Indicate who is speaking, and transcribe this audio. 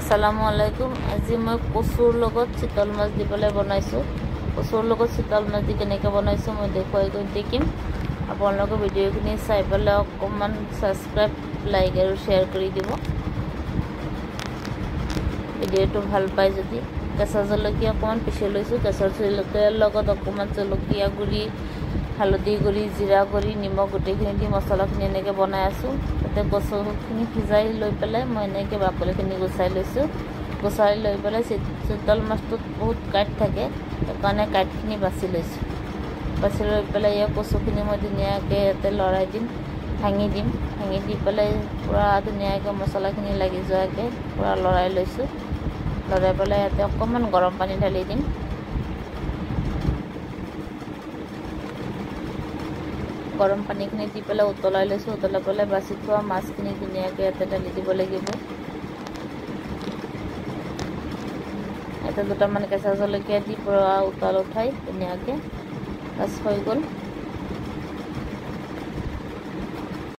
Speaker 1: আসসালামু আলাইকুম। আজি মই কচুৰ লগত চিতল মাছ দি পেলাই বনাইছোঁ। কচুৰ লগত চিতল মাছ দি কেনেকৈ বনাইছোঁ মই দেখুৱাই গৈ দেখিম। আপোনালোকে ভিডিঅ'খিনি চাই পেলাই অকণমান ছাবস্ক্ৰাইব, লাইক আৰু শ্বেয়াৰ কৰি দিব। ভিডিঅ'টো ভাল পাই যদি কেঁচা জলকীয়া অকণমান পিচি লৈছোঁ। কেঁচা জলকীয়াৰ লগত অকণমান জলকীয়া গুড়ি, হালধি গুড়ি, জিৰা গুড়ি, নিমখ গোটেইখিনি দি মছলাখিনি এনেকৈ বনাই আছোঁ। তাতে কচুখিনি সিজাই লৈ পেলাই মই এনেকৈ বাকলিখিনি গুচাই লৈছোঁ। গুচাই লৈ পেলাই চিতল মাছটোত বহুত কাঁইট থাকে, সেইকাৰণে কাঁইটখিনি বাছি লৈছোঁ। বাছি লৈ পেলাই ইয়াৰ কচুখিনি মই ধুনীয়াকৈ ইয়াতে লৰাই দিম, ভাঙি দিম। ভাঙি দি পেলাই পূৰা ধুনীয়াকৈ মছলাখিনি লাগি যোৱাকৈ পূৰা লৰাই লৈছোঁ। লৰাই পেলাই ইয়াতে অকণমান গৰম পানী ঢালি দিম। গৰম পানীখিনি দি পেলাই উতলাই লৈছোঁ। উতলাই পেলাই বাছি থোৱা মাছখিনি ধুনীয়াকৈ ইয়াতে ঢালি দিব লাগিব। ইয়াতে দুটামান কেঁচা জলকীয়া দি পূৰা উতল উঠাই ধুনীয়াকৈ বাছ হৈ গ'ল।